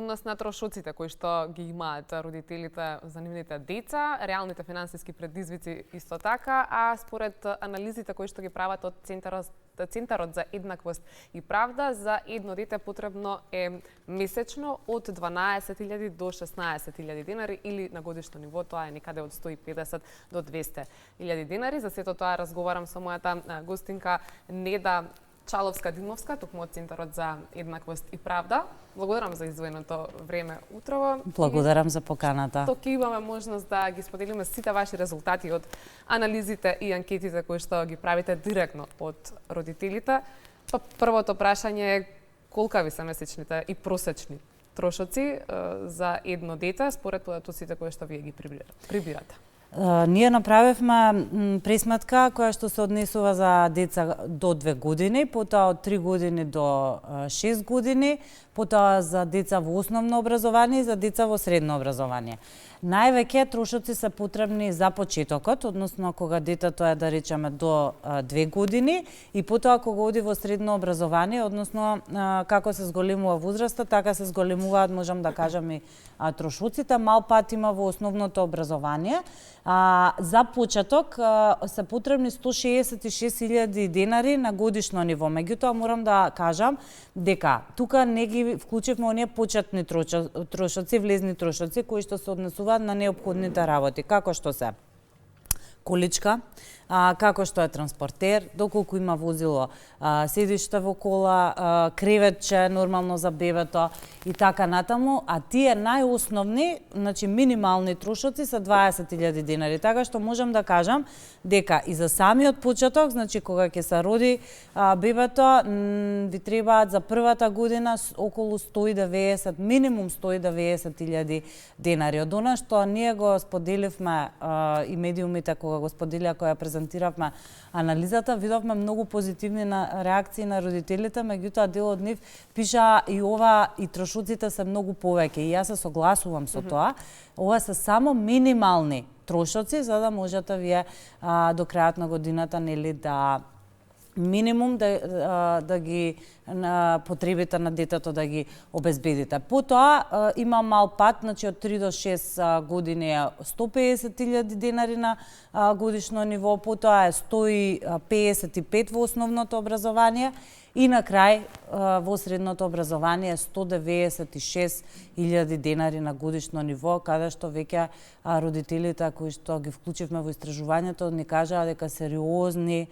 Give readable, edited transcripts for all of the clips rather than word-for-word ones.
однос на трошоците кои што ги имаат родителите за нивните деца, реалните финансиски предизвици исто така, а според анализите кои што ги прават од Центарот за еднаквост и правда, за едно дете потребно е месечно од 12.000 до 16.000 денари или на годишно ниво тоа е некаде од 150 до 200.000 денари. За сето тоа разговарам со мојата гостинка Неда Чаловска-Димовска, токму од Центарот за еднаквост и правда. Благодарам за издвоеното време утрово. Благодарам за поканата. Токи имаме можност да ги споделиме сите ваши резултати од анализите и анкетите кои што ги правите директно од родителите. Па првото прашање е колкави се месечните и просечни трошоци за едно дете според податоците кои што вие ги прибирате? Ние направивме пресметка која што се однесува за деца до 2 години, потоа од 3 години до 6 години, потоа за деца во основно образование и за деца во средно образование. Највеќе трошоци се потребни за почетокот, односно кога детето е, да речеме, до 2 години и потоа кога оди во средно образование, односно како се зголемува возраста, така се зголемуваат, можам да кажам, и трошоците. Мал пат има во основното образование. За почеток се потребни 166.000 денари на годишно ниво. Меѓутоа морам да кажам дека тука не ги вклучивме оние почетни трошоци, влезни трошоци кои што се однесуваат на неопходните работи, како што се количка, како што е транспортер, доколку има возило, седиште во кола, креветче нормално за бебето и така натаму, а тие најосновни, значи минимални трошоци се 20.000 денари. Така што можам да кажам дека и за самиот почеток, значи кога ќе се роди бебето, ви требаат за првата година околу 190, минимум 190.000 денари. Од она што ние го споделивме и медиумите кога го споделија, која презентиравме анализата, видовме многу позитивни реакции на родителите, меѓутоа дел од нив пиша и ова и трошоците се многу повеќе и јас се согласувам со тоа. Ова се само минимални трошоци за да можете вие до крајот на годината нели да минимум да ги потребите на детето да ги обезбедите. Потоа има мал пат, значи од 3 до 6 години е 150.000 денари на годишно ниво, потоа е 155 во основното образование и на крај во средното образование е 196.000 денари на годишно ниво, каде што веќе родителите кои што ги вклучивме во истражувањето ни кажаа дека сериозни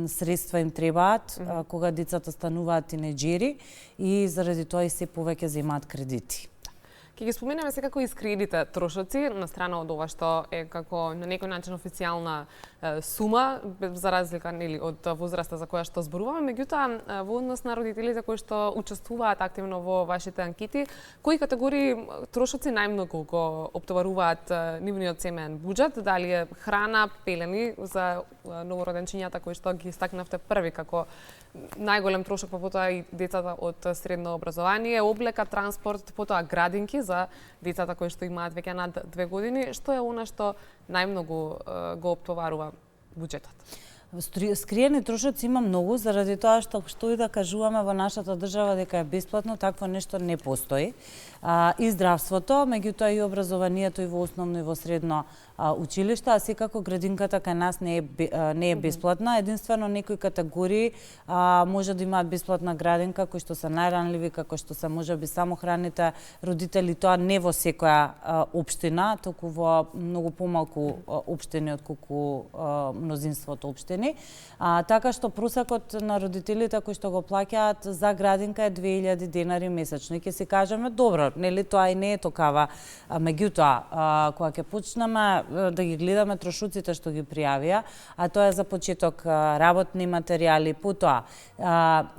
средства им требаат кога децата стануваат тинеџери и заради тоа и се повеќе земаат кредити. Ќе ги споменеме секако и скредите трошоци, на страна од ова што е како на некој начин официјална сума, за разлика нели од возраста за која што зборуваме, меѓутоа во однос на родителите кои што учествуваат активно во вашите анкети, кои категории трошоци најмногу го оптоваруваат нивниот семеен буџет, дали е храна, пелени за новороденчињата кои што ги стакнавте први како најголем трошок, па потоа и децата од средно образование, облека, транспорт, потоа градинки за децата кои што имаат веќе над 2 години, што е она што најмногу го оптоварува буџетот? Скриени трошоци има многу, заради тоа што и да кажуваме во нашата држава дека е бесплатно, такво нешто не постои. И здравството, меѓутоа и образованието и во основно и во средно училиште, а секако градинката кај нас не е бесплатна. Единствено некои категории може да имаат бесплатна градинка кои што се најранливи, како што се можеби самохраните родители, тоа не во секоја општина, туку во многу помалку општини отколку мнозинството општини. Така што просекот на родителите кои што го плаќаат за градинка е 2000 денари месечно. И ќе си кажеме, добро, нели тоа и не е токава. Меѓутоа, кога ќе почнеме да ги гледаме трошоците што ги пријавија, а тоа е за почеток работни материјали, потоа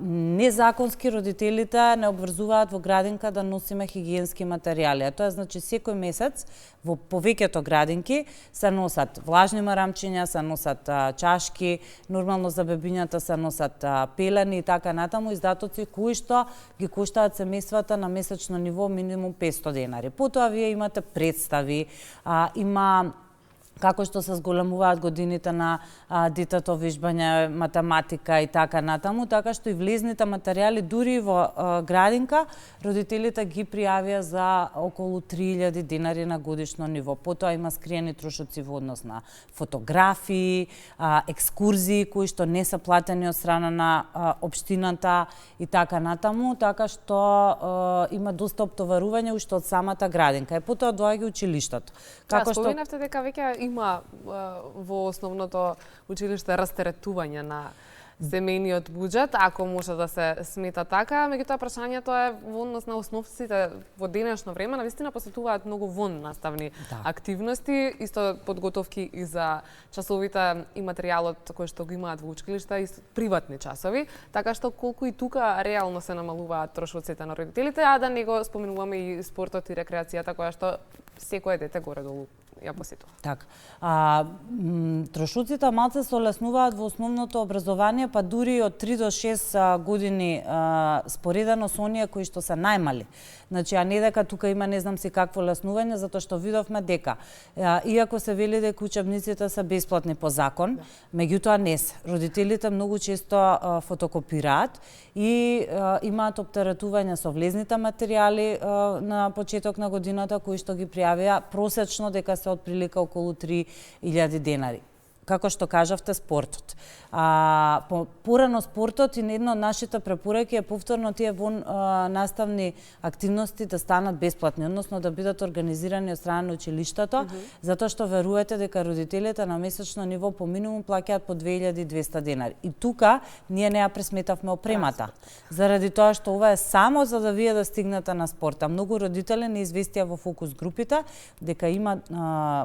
незаконски родителите не обврзуваат во градинка да носиме хигиенски материјали. А тоа значи секој месец во повеќето градинки се носат влажни марамчиња, се носат чашки, нормално за бебињата се носат пелени и така натаму, издатоци кои што ги коштаат семејствата на месечно ниво минимум 500 денари. Потоа вие имате представи, има како што се зголемуваат годините на детето, вежбање, математика и така натаму, така што и влезните материјали дури во градинка родителите ги пријавија за околу 3000 денари на годишно ниво. Потоа има скриени трошоци во однос на фотографии, екскурзии кои што не се платени од страна на општината и така натаму, така што има доста оптоварување уште од самата градинка. И потоа доаѓа училиштето. Како што споменавте дека веќе има во основното училиште растеретување на семејниот буџет, ако може да се смета така, меѓутоа прашањето е во однос на основците во денешно време, навистина посетуваат многу вон наставни активности, исто подготовки и за часовите и материјалот кој што го имаат во училишта и приватни часови, така што колку и тука реално се намалуваат трошоците на родителите, а да не го споменуваме и спортот и рекреацијата која што секое дете горе-долу ја посетува. Така. Трошоците малце се олеснуваат во основното образование, па дури од 3 до 6 години споредено со оние кои што се најмали. Значи, а не дека тука има не знам си какво леснување, затоа што видовме дека, иако се вели дека учебниците се бесплатни по закон, меѓутоа не се. Родителите многу често фотокопираат и имаат оптеретување со влезните материјали на почеток на годината, кои што ги пријавија просечно дека се отприлика околу 3000 денари. Како што кажавте, спортот. Порано спортот и една од нашите препораки е повторно тие наставни активности да станат бесплатни, односно да бидат организирани од страна на училиштето, затоа што верувате дека родителите на месечно ниво по минимум плаќаат по 2200 денари. И тука ние не ја пресметавме опремата, заради тоа што ова е само за да вие да стигнете на спорта. Многу родители не известија во фокус групите дека има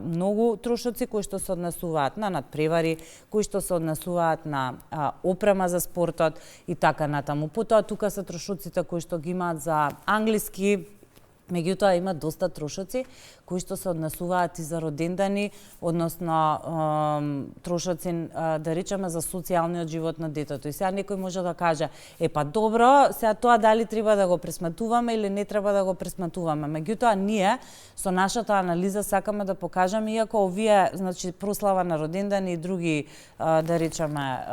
многу трошоци кои што се однесуваат на надпревари, кои што се однесуваат на опрема за спортот и така натаму. Потоа тука се трошоците кои што ги имаат за англиски, меѓутоа има доста трошоци кои што се однесуваат и за родендани, односно трошоци, да речеме, за социјалниот живот на детето. И сега некој може да каже, па добро, сега тоа дали треба да го пресметуваме или не треба да го пресметуваме. Меѓутоа ние со нашата анализа сакаме да покажеме, иако овие, значи прослава на родендани и други, да речеме,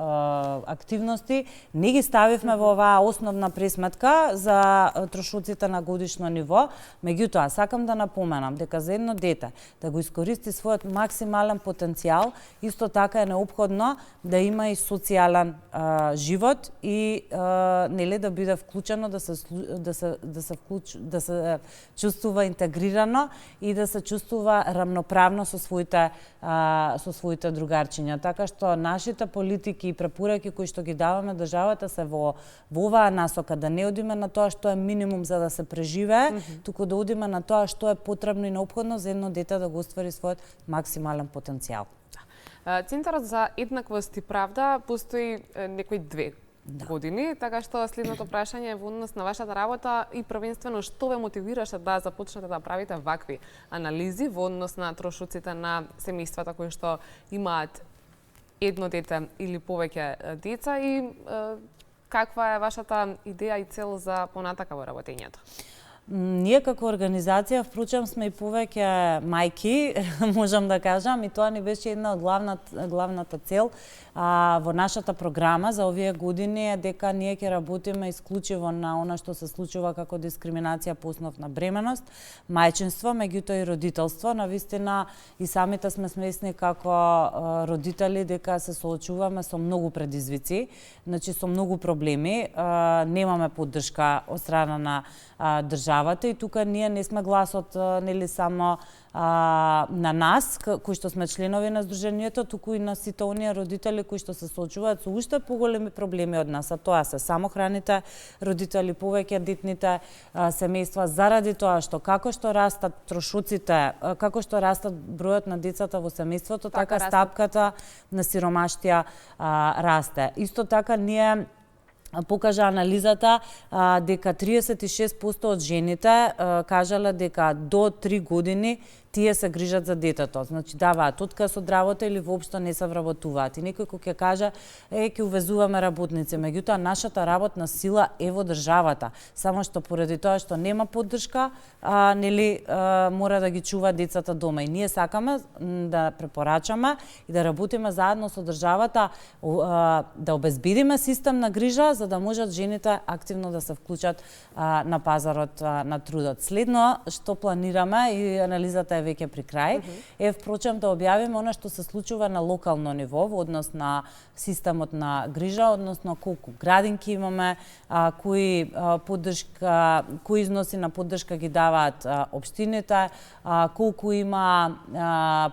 активности, не ги ставивме во оваа основна пресметка за трошоците на годишно ниво. Меѓутоа сакам да напоменам дека за едно дете да го искористи својот максимален потенцијал, исто така е неопходно да има и социјален живот и нели да биде вклучено, да се чувствува интегрирано и да се чувствува рамноправно со своите другарчиња. Така што нашите политики и препораки кои што ги даваме државата се во оваа насока, да не одиме на тоа што е минимум за да се преживее, туку да одиме на тоа што е потребно и неопходно за едно дете да го оствари својот максимален потенцијал. Центарот за еднаквост и правда постои некои 2 години, така што следното прашање е во однос на вашата работа и првенствено што ве мотивираше да започнете да правите вакви анализи во однос на трошоците на семејствата кои што имаат едно дете или повеќе деца и каква е вашата идеја и цел за понатака во работењето? Ние како организација, впрочем, сме и повеќе мајки, можам да кажам, и тоа ни беше една од главната цел во нашата програма за овие години е дека ние ќе работиме исклучиво на она што се случува како дискриминација по основ на бременост, мајчинство, меѓутоа и родителство. Навистина и самите сме свесни како родители дека се соочуваме со многу предизвици, значи со многу проблеми, немаме поддршка од страна на државата и тука ние не сме гласот нели само на нас, кои што сме членови на Сдруженијето, туку и на сите оние родители кои што се соочуваат со уште поголеми проблеми од нас, а тоа се самохраните родители, повеќе детните семејства, заради тоа што како што растат трошоците, како што растат бројот на децата во семејството, така стапката на сиромаштија расте. Исто така ние покажа анализата дека 36% од жените кажале дека до 3 години тие се грижат за детето. Значи даваат отказ од работа или воопшто не се вработуваат. И некој кој ќе каже ќе увезуваме работници, меѓутоа нашата работна сила е во државата, само што поради тоа што нема поддршка, мора да ги чува децата дома. И ние сакаме да препорачаме и да работиме заедно со државата, да обезбедиме систем на грижа за да можат жените активно да се вклучат на пазарот на трудот. Следно што планираме и анализата е веќе при крај, е впрочем да објавиме она што се случува на локално ниво во однос на системот на грижа, односно колку градинки имаме, кои износи на поддршка ги даваат општините, колку има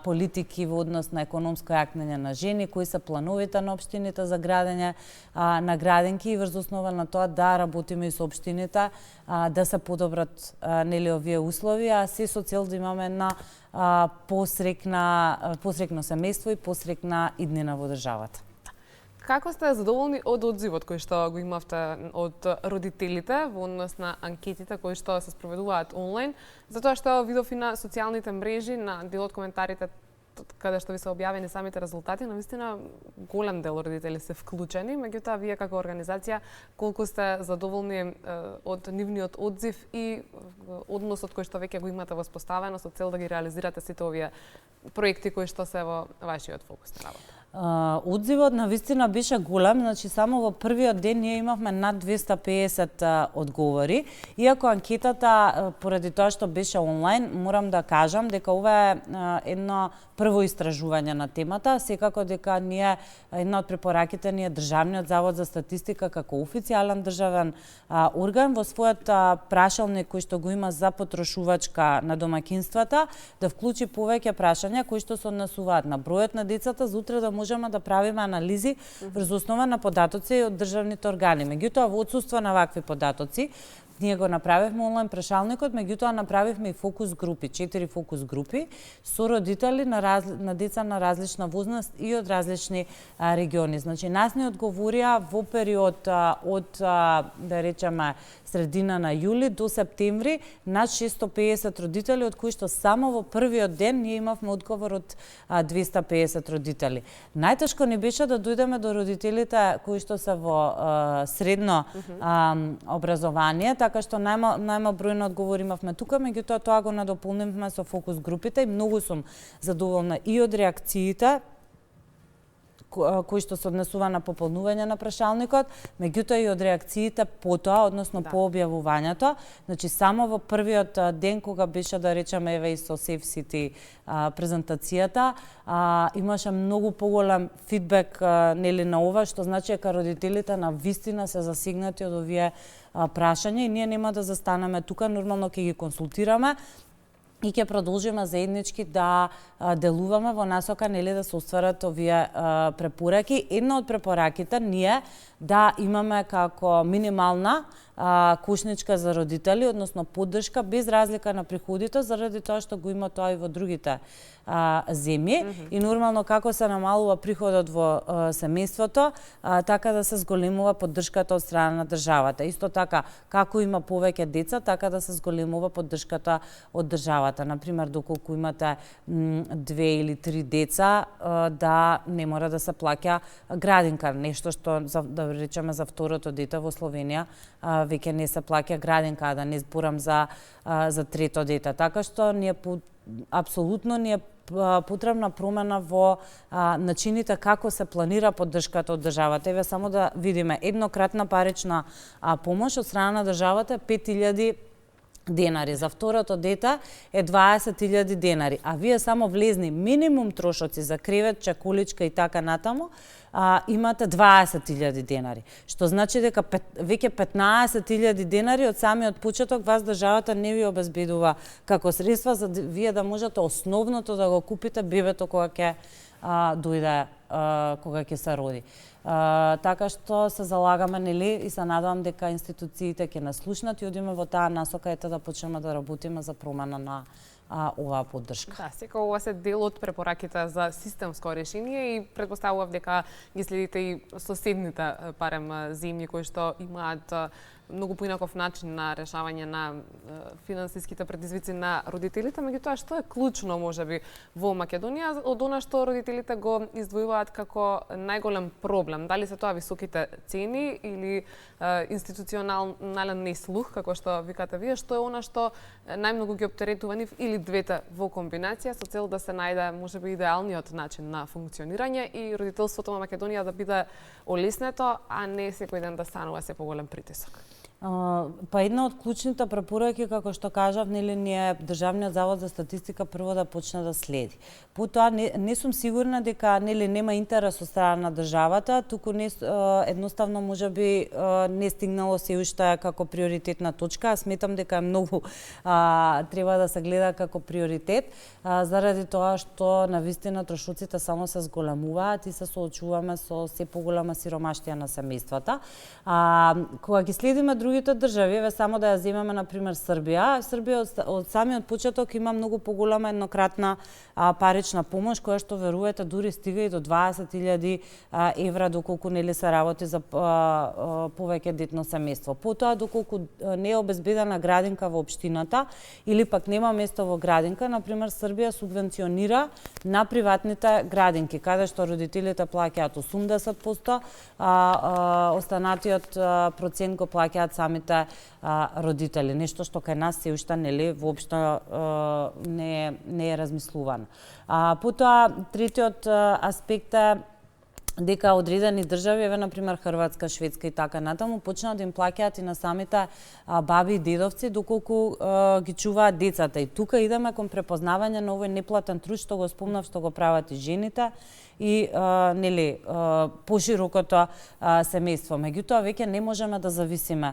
политики во однос на економско јакнење на жени, кои се плановите на општините за градење на градинки и врз основа на тоа да работиме и со општините да се подобрат овие услови, а се со цел да имаме една посрекно семејство и посрекна иднина во државата. Како сте задоволни од одзивот кој што го имавте од родителите во однос на анкетите кои што се спроведуваат онлайн, затоа што видов и на социјалните мрежи, на дел од коментарите каде што ви се објавени самите резултати, навистина голем дел родители се вклучени, меѓутоа вие како организација колку сте задоволни од нивниот одзив и односот кој што веќе го имате воспоставено со цел да ги реализирате сите овие проекти кои што се во вашиот фокус на работа? Одзивот навистина беше голем, значи само во првиот ден ние имавме над 250 одговори. Иако анкетата, поради тоа што беше онлайн, морам да кажам дека ова е едно прво истражување на темата, секако дека ние, една од препораките ни е Државниот завод за статистика како официјален државен орган во својот прашалник кој што го има за потрошувачка на домаќинствата, да вклучи повеќе прашања кои што се однесуваат на бројот на децата, за утре да можеме да правиме анализи врз основа на податоци од државните органи. Меѓутоа, во отсуство на вакви податоци, ние го направивме онлайн прашалникот, меѓутоа направивме и фокус групи, 4 фокус групи со родители на деца на различна возраст и од различни региони. Значи, нас не одговорија во период од, да речеме, средина на јули до септември над 650 родители, од кои што само во првиот ден ние имавме одговор од 250 родители. Најтешко ни беше да дојдеме до родителите кои што се во средно образование, така што најма бројно одговори имавме тука, меѓутоа тоа го надополнивме со фокус групите и многу сум задоволна и од реакциите кои што се однесува на пополнување на прашалникот, меѓутоа и од реакциите потоа, односно по објавувањето. Значи, само во првиот ден кога беше, да речеме, еве и со Safe City презентацијата, имаше многу поголем фидбек на ова, што значи дека родителите на вистина се засегнати од овие прашања и ние нема да застанеме тука, нормално ќе ги консултираме и ќе продолжиме заеднички да делуваме во насока да се остварат овие препораки. Една од препораките ние да имаме како минимална кошничка за родители, односно поддршка без разлика на приходите, заради тоа што го има тоа и во другите земји и нормално како се намалува приходот во семејството, така да се зголемува поддршката од страна на државата. Исто така, како има повеќе деца, така да се зголемува поддршката од државата. Например, доколку имате 2 или 3 деца, да не мора да се плаќа градинка, нешто што, да речеме, за второто дете во Словенија веќе не се плаќа градинка, да не зборам за трето дете. Така што апсолутно ни е потребна промена во начините како се планира поддршката од државата. Еве само да видиме, еднократна парична помош од страна на државата е 5.000 денари. За второто дете е 20.000 денари. А вие само влезни минимум трошоци за кревет, чакуличка и така натаму, имате 20.000 денари. Што значи дека веќе 15.000 денари од самиот почеток вас државата не ви обезбедува како средства за вие да можете основното да го купите бебето кога ќе дојде, кога ќе се роди. Така што се залагаме, и се надевам дека институциите ќе нас слушнат и одиме во таа насока, ете да почнеме да работиме за промена на оваа поддршка. Да, секако ова се дел од препораките за системско решение и предпоставував дека ги следите и соседните парем земји кои што имаат многу поинаков начин на решавање на финансиските предизвици на родителите, меѓутоа што е клучно можеби во Македонија од она што родителите го издвојуваат како најголем проблем? Дали се тоа високите цени или институционален неслух, како што викате вие, што е она што најмногу ги оптеретува нив, или двете во комбинација со цел да се најде можеби идеалниот начин на функционирање и родителството во Македонија да биде олеснето, а не секој ден да станува се поголем притисок? Па една од клучните препораки, како што кажав, нели ни е Државниот завод за статистика прво да почне да следи. Потоа не сум сигурна дека нели нема интерес од страна на државата, туку едноставно можеби не стигнало се уште како приоритетна точка. Сметам дека многу треба да се гледа како приоритет, заради тоа што навистина трошоците само се зголемуваат и се соочуваме со се поголема сиромаштија на семејствата. Кога ги следиме другите држави, само да ја земеме на пример Србија. Србија од самиот почеток има многу поголема еднократна парична помош, која што верувате дури стига и до 20.000 евра доколку нели се работи за повеќе детно семејство. Потоа доколку не е обезбедена градинка во општината или пак нема место во градинка, на пример Србија субвенционира на приватните градинки, каде што родителите плаќаат 80%, останатиот процент го плаќаат самите родители, нешто што кај нас се уште нели воопшто не е размислувано. Потоа третиот аспект е дека одредени држави, еве на пример Хрватска, Шведска и така натаму, почнаа да им плаќаат и на самите баби и дедовци доколку ги чуваат децата. И тука идеме кон препознавање на овој неплатен труд што го спомнав, што го прават и жените и нели поширокото семејство. Меѓутоа веќе не можеме да зависиме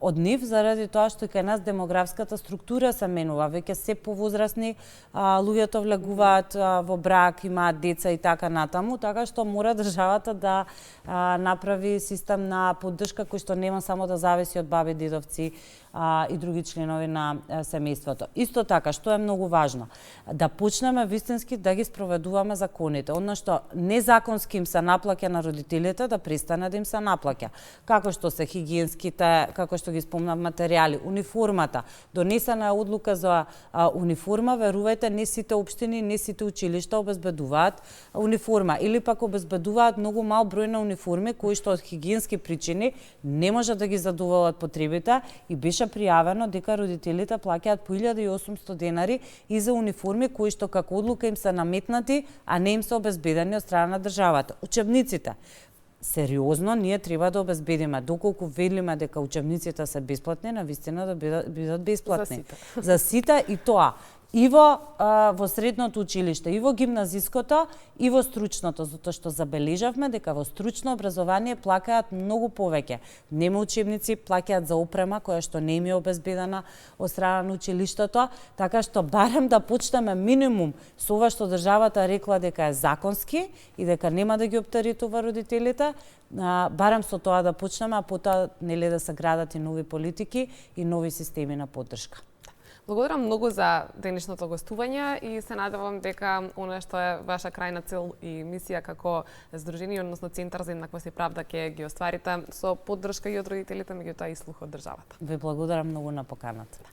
од нив заради тоа што кај нас демографската структура се менува. Веќе се повозрасни луѓето влегуваат во брак, имаат деца и така натаму, така што мора државата да направи систем на поддршка кој што нема само да зависи од баби, дедовци и други членови на семејството. Исто така, што е многу важно, да почнеме вистински да ги спроведуваме законите. Одно што незаконски им се наплаќа на родителите, да престане да им се наплаќа. Како што се хигиенските, како што ги спомнав материјали, униформата, донесена е одлука за униформа, верувајте, не сите општини, не сите училишта обезбедуваат униформа или пак обезбедуваат многу мал број на униформи кои што од хигиенски причини не може да ги задоволат потребите и беше пријавено дека родителите плаќаат по 1800 денари и за униформи кои што како одлука им се наметнати, а не им се обезбедени од страна на државата. Учебниците. Сериозно, ние треба да обезбедиме, доколку велиме дека учебниците се бесплатни, навистина да бидат бесплатни. За сите и тоа. И во средното училиште, и во гимназиското, и во стручното, затоа што забележавме дека во стручно образование плаќаат многу повеќе. Нема учебници, плаќаат за опрема која што не им е обезбедена од страна на училиштето, така што барем да почнеме минимум со ова што државата рекла дека е законски и дека нема да ги оптеретува родителите, барем со тоа да почнеме, а потоа нели да се градат и нови политики и нови системи на поддршка. Благодарам многу за денешното гостување и се надевам дека она што е ваша крајна цел и мисија како здружение, односно Центар за еднаквост и правда ќе ги остварите со поддршка и од родителите, меѓутоа и слух од државата. Ве благодарам многу на поканата.